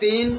3,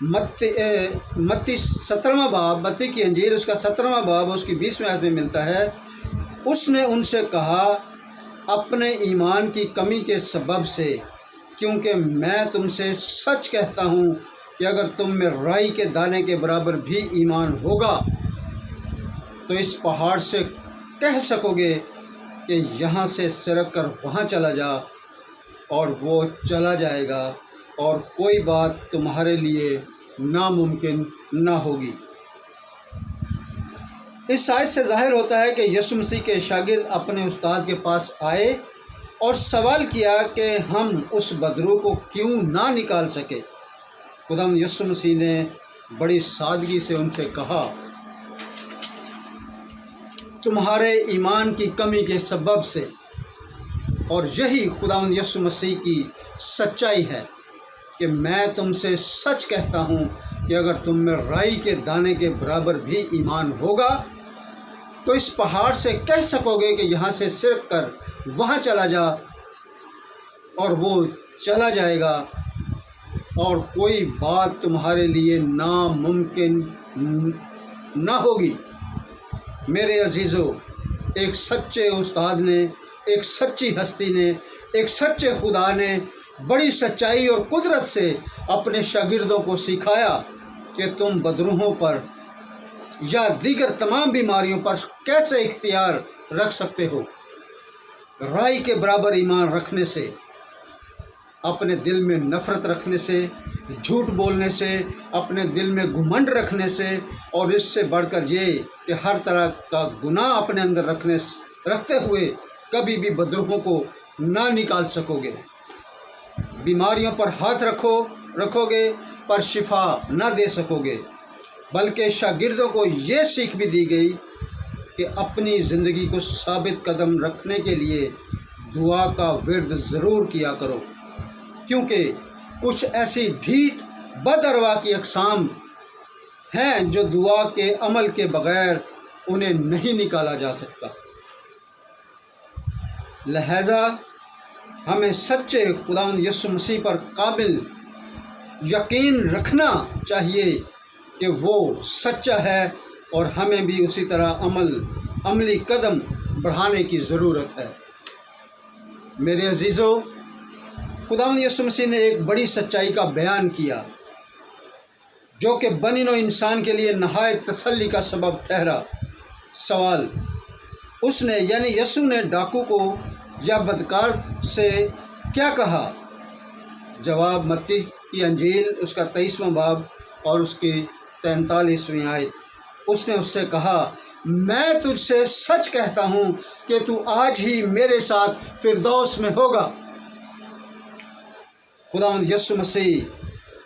متی 17واں باب، متی کی انجیل اس کا 17واں باب اس کی 20ویں آیت میں ملتا ہے، اس نے ان سے کہا اپنے ایمان کی کمی کے سبب سے، کیونکہ میں تم سے سچ کہتا ہوں کہ اگر تم میں رائی کے دانے کے برابر بھی ایمان ہوگا تو اس پہاڑ سے کہہ سکو گے کہ یہاں سے سرک کر وہاں چلا جا، اور وہ چلا جائے گا، اور کوئی بات تمہارے لیے ناممکن نہ ہوگی۔ اس آیت سے ظاہر ہوتا ہے کہ یسوع مسیح کے شاگرد اپنے استاد کے پاس آئے اور سوال کیا کہ ہم اس بدرو کو کیوں نہ نکال سکے۔ خداوند یسوع مسیح نے بڑی سادگی سے ان سے کہا، تمہارے ایمان کی کمی کے سبب سے، اور یہی خداوند یسوع مسیح کی سچائی ہے کہ میں تم سے سچ کہتا ہوں کہ اگر تم میں رائی کے دانے کے برابر بھی ایمان ہوگا تو اس پہاڑ سے کہہ سکو گے کہ یہاں سے سرک کر وہاں چلا جا، اور وہ چلا جائے گا، اور کوئی بات تمہارے لیے ناممکن نہ ہوگی۔ میرے عزیزو، ایک سچے استاد نے، ایک سچی ہستی نے، ایک سچے خدا نے بڑی سچائی اور قدرت سے اپنے شاگردوں کو سکھایا کہ تم بدروحوں پر یا دیگر تمام بیماریوں پر کیسے اختیار رکھ سکتے ہو۔ رائی کے برابر ایمان رکھنے سے، اپنے دل میں نفرت رکھنے سے، جھوٹ بولنے سے، اپنے دل میں گھمنڈ رکھنے سے، اور اس سے بڑھ کر یہ کہ ہر طرح کا گناہ اپنے اندر رکھتے ہوئے کبھی بھی بدروحوں کو نہ نکال سکو گے۔ بیماریوں پر ہاتھ رکھو گے پر شفا نہ دے سکو گے، بلکہ شاگردوں کو یہ سیکھ بھی دی گئی کہ اپنی زندگی کو ثابت قدم رکھنے کے لیے دعا کا ورد ضرور کیا کرو، کیونکہ کچھ ایسی ڈھیٹ بد اروا کی اقسام ہیں جو دعا کے عمل کے بغیر انہیں نہیں نکالا جا سکتا۔ لہذا ہمیں سچے خداوند یسوع مسیح پر قابل یقین رکھنا چاہیے کہ وہ سچا ہے، اور ہمیں بھی اسی طرح عملی قدم بڑھانے کی ضرورت ہے۔ میرے عزیزو، خداوند یسوع مسیح نے ایک بڑی سچائی کا بیان کیا جو کہ بنی نوع انسان کے لیے نہایت تسلی کا سبب ٹھہرا۔ سوال، اس نے یعنی یسوع نے ڈاکو کو یا بدکار سے کیا کہا؟ جواب، متی کی انجیل اس کا 23واں باب اور اس کی 43ویں آیت۔ اس نے اس سے کہا، میں تجھ سے سچ کہتا ہوں کہ تو آج ہی میرے ساتھ فردوس میں ہوگا۔ خداوند یسوع مسیح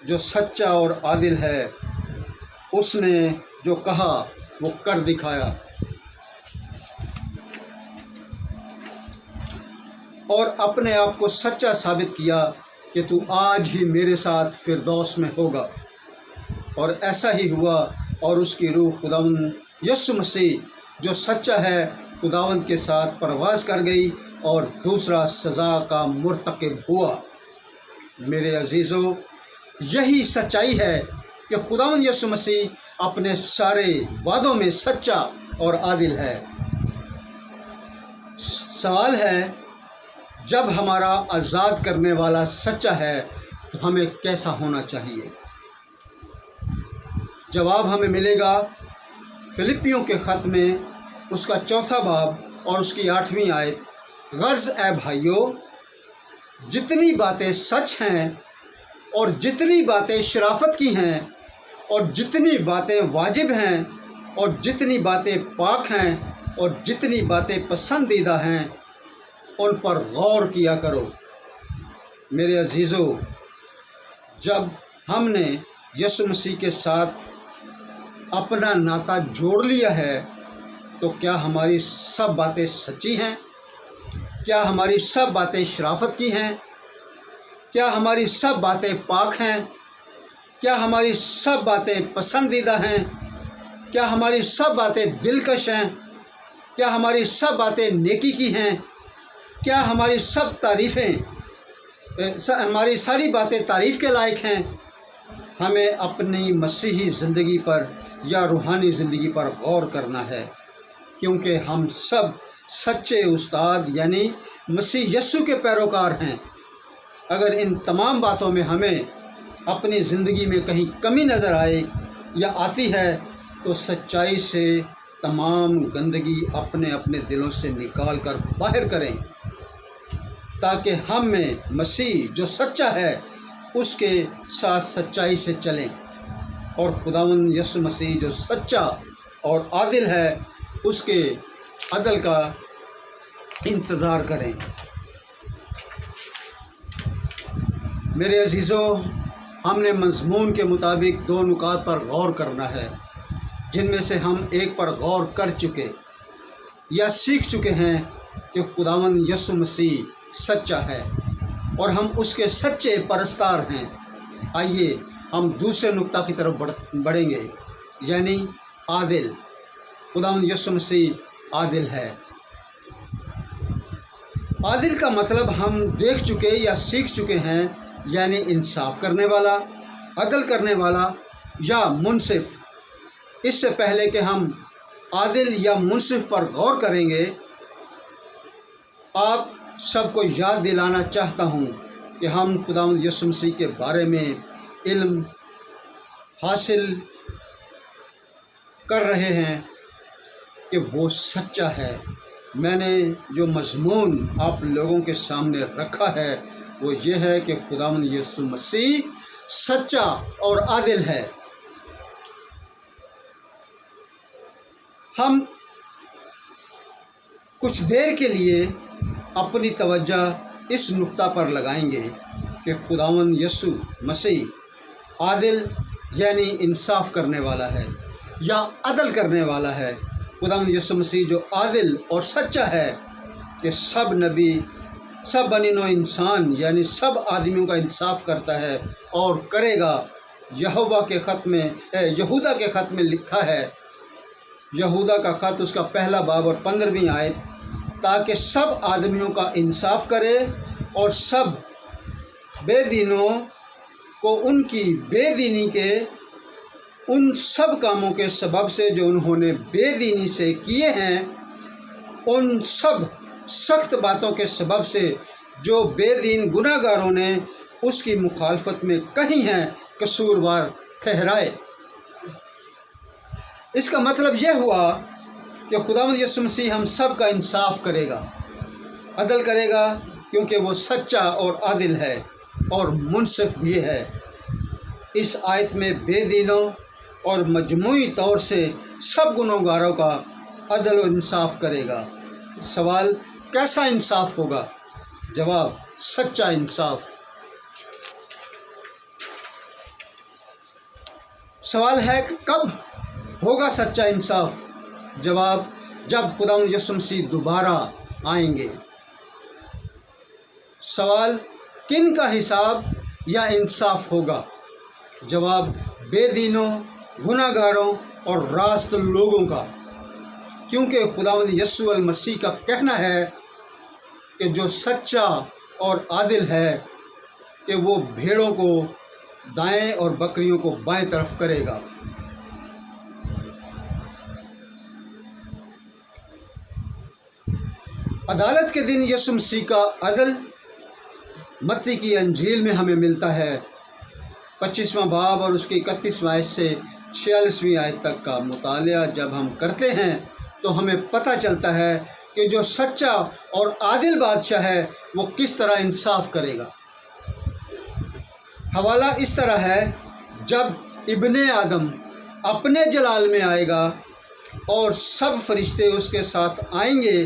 جو سچا اور عادل ہے، اس نے جو کہا وہ کر دکھایا، اور اپنے آپ کو سچا ثابت کیا کہ تو آج ہی میرے ساتھ فردوس میں ہوگا، اور ایسا ہی ہوا، اور اس کی روح خداوند یسوع مسیح جو سچا ہے خداوند کے ساتھ پرواز کر گئی اور دوسرا سزا کا مرتکب ہوا۔ میرے عزیزو، یہی سچائی ہے کہ خداوند یسوع مسیح اپنے سارے وعدوں میں سچا اور عادل ہے۔ سوال ہے، جب ہمارا آزاد کرنے والا سچا ہے تو ہمیں کیسا ہونا چاہیے؟ جواب ہمیں ملے گا فلپیوں کے خط میں اس کا 4واں باب اور اس کی 8ویں آیت۔ غرض اے بھائیو، جتنی باتیں سچ ہیں اور جتنی باتیں شرافت کی ہیں اور جتنی باتیں واجب ہیں اور جتنی باتیں پاک ہیں اور جتنی باتیں پسندیدہ ہیں، ان پر غور کیا کرو۔ میرے عزیزو، جب ہم نے یسوع مسیح کے ساتھ اپنا ناطہ جوڑ لیا ہے تو کیا ہماری سب باتیں سچی ہیں؟ کیا ہماری سب باتیں شرافت کی ہیں؟ کیا ہماری سب باتیں پاک ہیں؟ کیا ہماری سب باتیں پسندیدہ ہیں؟ کیا ہماری سب باتیں دلکش ہیں؟ کیا ہماری سب باتیں نیکی کی ہیں؟ کیا ہماری ہماری ساری باتیں تعریف کے لائق ہیں؟ ہمیں اپنی مسیحی زندگی پر یا روحانی زندگی پر غور کرنا ہے، کیونکہ ہم سب سچے استاد یعنی مسیح یسوع کے پیروکار ہیں۔ اگر ان تمام باتوں میں ہمیں اپنی زندگی میں کہیں کمی نظر آئے یا آتی ہے تو سچائی سے تمام گندگی اپنے اپنے دلوں سے نکال کر باہر کریں، تاکہ ہم میں مسیح جو سچا ہے اس کے ساتھ سچائی سے چلیں، اور خداوند یسوع مسیح جو سچا اور عادل ہے اس کے عدل کا انتظار کریں۔ میرے عزیزو، ہم نے مضمون کے مطابق 2 نکات پر غور کرنا ہے، جن میں سے ہم ایک پر غور کر چکے یا سیکھ چکے ہیں کہ خداوند یسوع مسیح سچا ہے اور ہم اس کے سچے پرستار ہیں۔ آئیے ہم دوسرے نقطہ کی طرف بڑھیں گے، یعنی عادل۔ خداوند یسوع مسیح عادل ہے۔ عادل کا مطلب ہم دیکھ چکے یا سیکھ چکے ہیں، یعنی انصاف کرنے والا، عدل کرنے والا یا منصف۔ اس سے پہلے کہ ہم عادل یا منصف پر غور کریں گے، آپ سب کو یاد دلانا چاہتا ہوں کہ ہم خداوند یسوع مسیح کے بارے میں علم حاصل کر رہے ہیں کہ وہ سچا ہے۔ میں نے جو مضمون آپ لوگوں کے سامنے رکھا ہے وہ یہ ہے کہ خداوند یسوع مسیح سچا اور عادل ہے۔ ہم کچھ دیر کے لیے اپنی توجہ اس نقطہ پر لگائیں گے کہ خداوند یسوع مسیح عادل یعنی انصاف کرنے والا ہے یا عدل کرنے والا ہے۔ خداوند یسوع مسیح جو عادل اور سچا ہے کہ سب نبی، سب بنی نوع انسان یعنی سب آدمیوں کا انصاف کرتا ہے اور کرے گا۔ یہودا کے خط میں لکھا ہے، یہودا کا خط اس کا 1 باب اور 15ویں آیت، تاکہ سب آدمیوں کا انصاف کرے اور سب بے دینوں کو ان کی بے دینی کے ان سب کاموں کے سبب سے جو انہوں نے بے دینی سے کیے ہیں، ان سب سخت باتوں کے سبب سے جو بے دین گناہ گاروں نے اس کی مخالفت میں کہی ہیں، قصوروار ٹھہرائے۔ اس کا مطلب یہ ہوا کہ خداوند یسوع مسیح ہم سب کا انصاف کرے گا، عدل کرے گا، کیونکہ وہ سچا اور عادل ہے اور منصف بھی ہے۔ اس آیت میں بے دینوں اور مجموعی طور سے سب گنہگاروں کا عدل و انصاف کرے گا۔ سوال، کیسا انصاف ہوگا؟ جواب، سچا انصاف۔ سوال ہے کہ کب ہوگا سچا انصاف؟ جواب، جب خداوند یسوع مسیح دوبارہ آئیں گے۔ سوال، کن کا حساب یا انصاف ہوگا؟ جواب، بے دینوں، گناہ گاروں اور راست لوگوں کا، کیونکہ خداوند یسوع المسیح کا کہنا ہے کہ جو سچا اور عادل ہے کہ وہ بھیڑوں کو دائیں اور بکریوں کو بائیں طرف کرے گا۔ عدالت کے دن یسوع مسیح کا عدل متی کی انجیل میں ہمیں ملتا ہے۔ 25واں باب اور اس کی 31واں آیت سے 46ویں آیت تک کا مطالعہ جب ہم کرتے ہیں تو ہمیں پتہ چلتا ہے کہ جو سچا اور عادل بادشاہ ہے وہ کس طرح انصاف کرے گا۔ حوالہ اس طرح ہے، جب ابن آدم اپنے جلال میں آئے گا اور سب فرشتے اس کے ساتھ آئیں گے،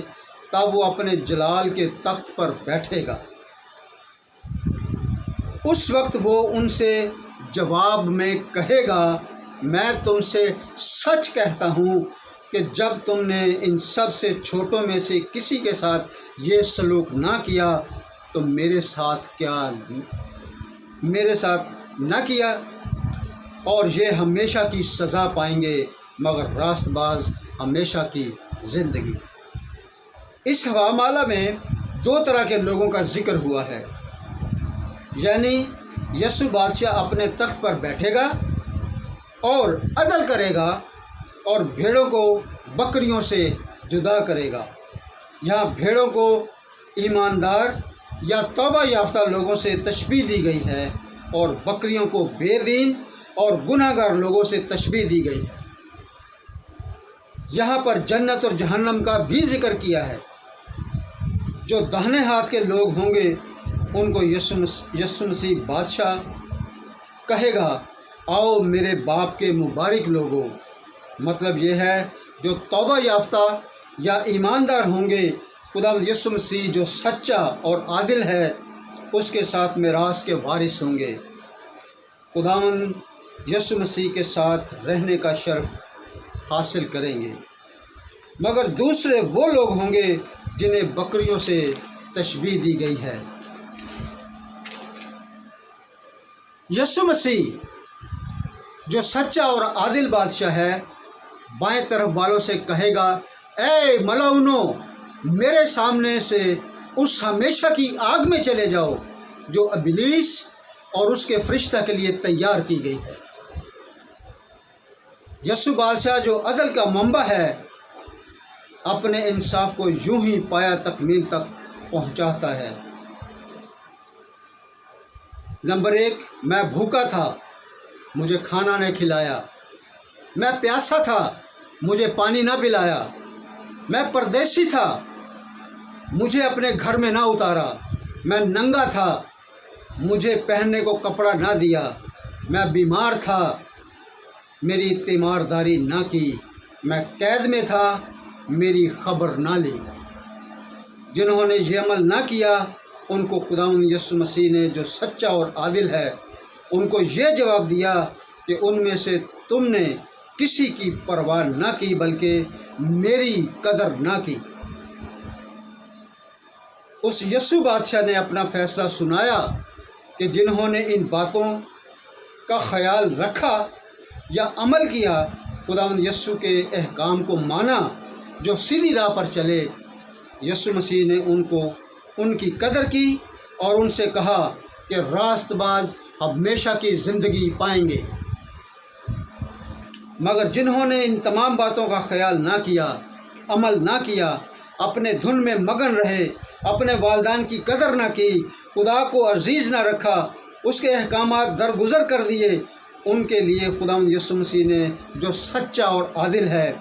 تب وہ اپنے جلال کے تخت پر بیٹھے گا۔ اس وقت وہ ان سے جواب میں کہے گا، میں تم سے سچ کہتا ہوں کہ جب تم نے ان سب سے چھوٹوں میں سے کسی کے ساتھ یہ سلوک نہ کیا تو میرے ساتھ نہ کیا، اور یہ ہمیشہ کی سزا پائیں گے، مگر راست باز ہمیشہ کی زندگی۔ اس حوامالہ میں 2 طرح کے لوگوں کا ذکر ہوا ہے، یعنی یسوع بادشاہ اپنے تخت پر بیٹھے گا اور عدل کرے گا اور بھیڑوں کو بکریوں سے جدا کرے گا۔ یہاں بھیڑوں کو ایماندار یا توبہ یافتہ لوگوں سے تشبیہ دی گئی ہے اور بکریوں کو بے دین اور گناہ گار لوگوں سے تشبیہ دی گئی ہے۔ یہاں پر جنت اور جہنم کا بھی ذکر کیا ہے۔ جو داہنے ہاتھ کے لوگ ہوں گے ان کو یسوع مسیح بادشاہ کہے گا، آؤ میرے باپ کے مبارک لوگوں۔ مطلب یہ ہے جو توبہ یافتہ یا ایماندار ہوں گے، خداوند یسوع مسیح جو سچا اور عادل ہے اس کے ساتھ میراث کے وارث ہوں گے، خداوند یسوع مسیح کے ساتھ رہنے کا شرف حاصل کریں گے۔ مگر دوسرے وہ لوگ ہوں گے جنہیں بکریوں سے تشبیہ دی گئی ہے۔ یسوع مسیح جو سچا اور عادل بادشاہ ہے بائیں طرف والوں سے کہے گا، اے ملعونو، میرے سامنے سے اس ہمیشہ کی آگ میں چلے جاؤ جو ابلیس اور اس کے فرشتہ کے لیے تیار کی گئی ہے۔ یسوع بادشاہ جو عدل کا منبع ہے اپنے انصاف کو یوں ہی پایا تکمیل تک پہنچاتا ہے۔ نمبر 1، میں بھوکا تھا، مجھے کھانا نہیں کھلایا، میں پیاسا تھا، مجھے پانی نہ پلایا، میں پردیسی تھا، مجھے اپنے گھر میں نہ اتارا، میں ننگا تھا، مجھے پہننے کو کپڑا نہ دیا، میں بیمار تھا، میری تیمارداری نہ کی، میں قید میں تھا، میری خبر نہ لی۔ جنہوں نے یہ عمل نہ کیا ان کو خداوند یسوع مسیح نے جو سچا اور عادل ہے ان کو یہ جواب دیا کہ ان میں سے تم نے کسی کی پرواہ نہ کی بلکہ میری قدر نہ کی۔ اس یسوع بادشاہ نے اپنا فیصلہ سنایا کہ جنہوں نے ان باتوں کا خیال رکھا یا عمل کیا، خداوند یسوع کے احکام کو مانا، جو سیدھی راہ پر چلے، یسوع مسیح نے ان کی قدر کی اور ان سے کہا کہ راست باز ہمیشہ کی زندگی پائیں گے۔ مگر جنہوں نے ان تمام باتوں کا خیال نہ کیا، عمل نہ کیا، اپنے دھن میں مگن رہے، اپنے والدین کی قدر نہ کی، خدا کو عزیز نہ رکھا، اس کے احکامات درگزر کر دیے، ان کے لیے خداوند یسوع مسیح نے جو سچا اور عادل ہے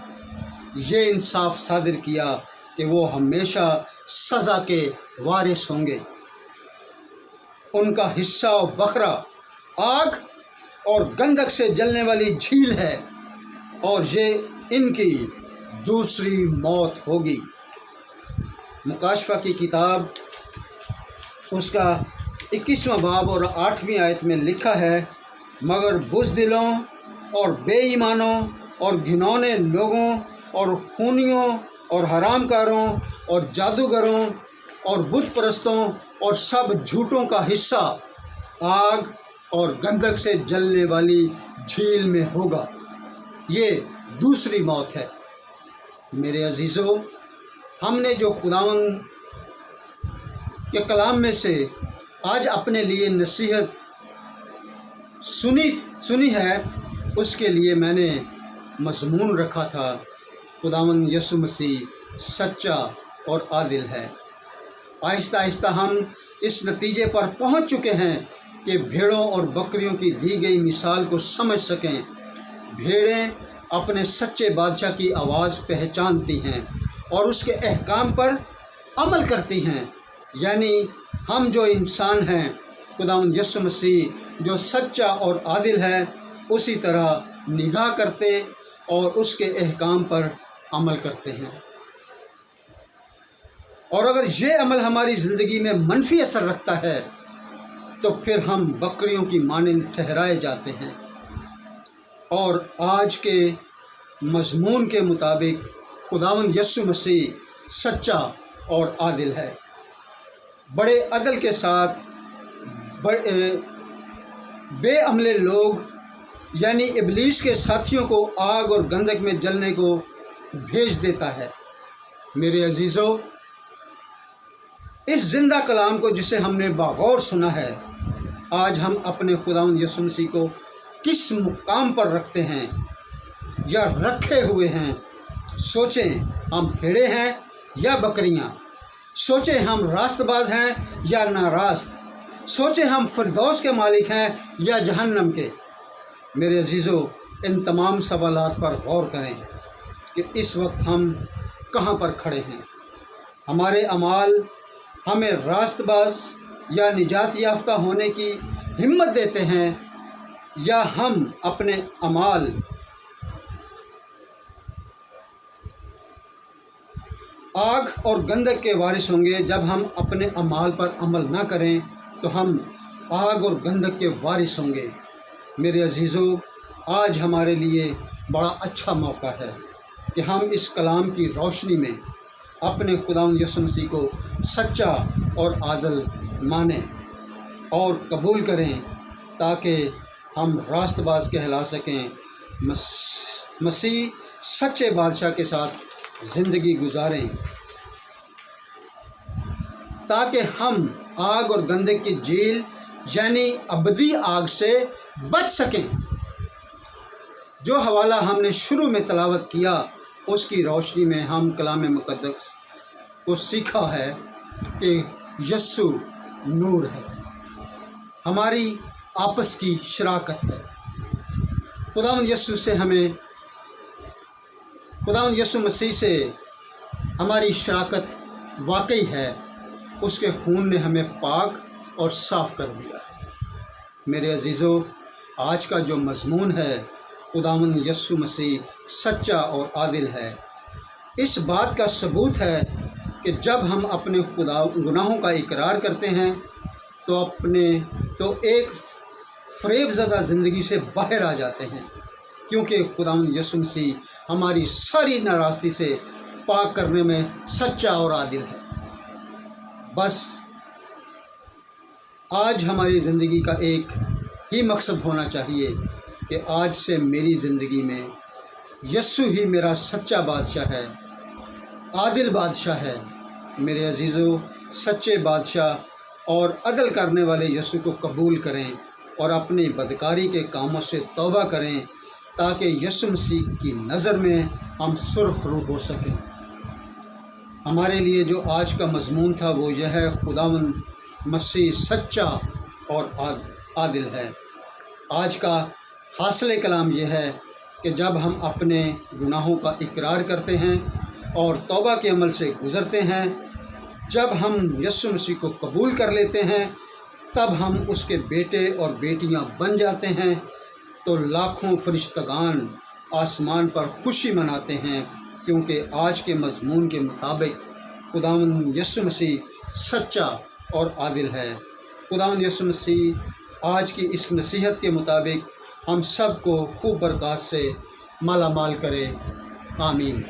یہ انصاف صادر کیا کہ وہ ہمیشہ سزا کے وارث ہوں گے۔ ان کا حصہ و بکرا آگ اور گندھک سے جلنے والی جھیل ہے اور یہ ان کی دوسری موت ہوگی۔ مکاشفہ کی کتاب اس کا 21واں باب اور 8ویں آیت میں لکھا ہے، مگر بزدلوں اور بے ایمانوں اور گھنونے لوگوں اور خونیوں اور حرام کاروں اور جادوگروں اور بت پرستوں اور سب جھوٹوں کا حصہ آگ اور گندھک سے جلنے والی جھیل میں ہوگا۔ یہ دوسری موت ہے۔ میرے عزیزو، ہم نے جو خداوند کے کلام میں سے آج اپنے لیے نصیحت سنی ہے اس کے لیے میں نے مضمون رکھا تھا، خداوند یسوع مسیح سچا اور عادل ہے۔ آہستہ آہستہ ہم اس نتیجے پر پہنچ چکے ہیں کہ بھیڑوں اور بکریوں کی دی گئی مثال کو سمجھ سکیں۔ بھیڑیں اپنے سچے بادشاہ کی آواز پہچانتی ہیں اور اس کے احکام پر عمل کرتی ہیں، یعنی ہم جو انسان ہیں خداوند یسوع مسیح جو سچا اور عادل ہے اسی طرح نگاہ کرتے اور اس کے احکام پر عمل کرتے ہیں۔ اور اگر یہ عمل ہماری زندگی میں منفی اثر رکھتا ہے تو پھر ہم بکریوں کی مانند ٹھہرائے جاتے ہیں۔ اور آج کے مضمون کے مطابق خداوند یسوع مسیح سچا اور عادل ہے۔ بڑے عدل کے ساتھ بے عملے لوگ یعنی ابلیس کے ساتھیوں کو آگ اور گندھک میں جلنے کو بھیج دیتا ہے۔ میرے عزیزو، اس زندہ کلام کو جسے ہم نے باغور سنا ہے، آج ہم اپنے خداوند یسوع مسیح کو کس مقام پر رکھتے ہیں یا رکھے ہوئے ہیں؟ سوچیں ہم بھیڑیں ہیں یا بکریاں، سوچیں ہم راست باز ہیں یا ناراست، سوچیں ہم فردوس کے مالک ہیں یا جہنم کے۔ میرے عزیزو، ان تمام سوالات پر غور کریں کہ اس وقت ہم کہاں پر کھڑے ہیں۔ ہمارے اعمال ہمیں راست باز یا نجات یافتہ ہونے کی ہمت دیتے ہیں، یا ہم اپنے اعمال آگ اور گندک کے وارث ہوں گے؟ جب ہم اپنے اعمال پر عمل نہ کریں تو ہم آگ اور گندک کے وارث ہوں گے۔ میرے عزیزو، آج ہمارے لیے بڑا اچھا موقع ہے کہ ہم اس کلام کی روشنی میں اپنے خداوند یسوع مسیح کو سچا اور عادل مانیں اور قبول کریں، تاکہ ہم راست باز کہلا سکیں، مسیح سچے بادشاہ کے ساتھ زندگی گزاریں، تاکہ ہم آگ اور گندک کی جیل یعنی ابدی آگ سے بچ سکیں۔ جو حوالہ ہم نے شروع میں تلاوت کیا، اس کی روشنی میں ہم کلام مقدس کو سیکھا ہے کہ یسوع نور ہے، ہماری آپس کی شراکت ہے۔ خداوند یسوع مسیح سے ہماری شراکت واقعی ہے، اس کے خون نے ہمیں پاک اور صاف کر دیا ہے۔ میرے عزیزو، آج کا جو مضمون ہے، خداوند یسوع مسیح سچا اور عادل ہے، اس بات کا ثبوت ہے کہ جب ہم اپنے گناہوں کا اقرار کرتے ہیں تو ایک فریب زدہ زندگی سے باہر آ جاتے ہیں، کیونکہ خداوند یسوع مسیح ہماری ساری ناراستی سے پاک کرنے میں سچا اور عادل ہے۔ بس آج ہماری زندگی کا ایک ہی مقصد ہونا چاہیے کہ آج سے میری زندگی میں یسوع ہی میرا سچا بادشاہ ہے، عادل بادشاہ ہے۔ میرے عزیزو، سچے بادشاہ اور عدل کرنے والے یسوع کو قبول کریں اور اپنی بدکاری کے کاموں سے توبہ کریں، تاکہ یسوع مسیح کی نظر میں ہم سرخ رو ہو سکیں۔ ہمارے لیے جو آج کا مضمون تھا وہ یہ ہے، خداوند مسیح سچا اور عادل ہے۔ آج کا حاصل کلام یہ ہے کہ جب ہم اپنے گناہوں کا اقرار کرتے ہیں اور توبہ کے عمل سے گزرتے ہیں، جب ہم یسوع مسیح کو قبول کر لیتے ہیں، تب ہم اس کے بیٹے اور بیٹیاں بن جاتے ہیں، تو لاکھوں فرشتگان آسمان پر خوشی مناتے ہیں، کیونکہ آج کے مضمون کے مطابق خداوند یسوع مسیح سچا اور عادل ہے۔ خداوند یسوع مسیح آج کی اس نصیحت کے مطابق ہم سب کو خوب برکات سے مالا مال کرے۔ آمین۔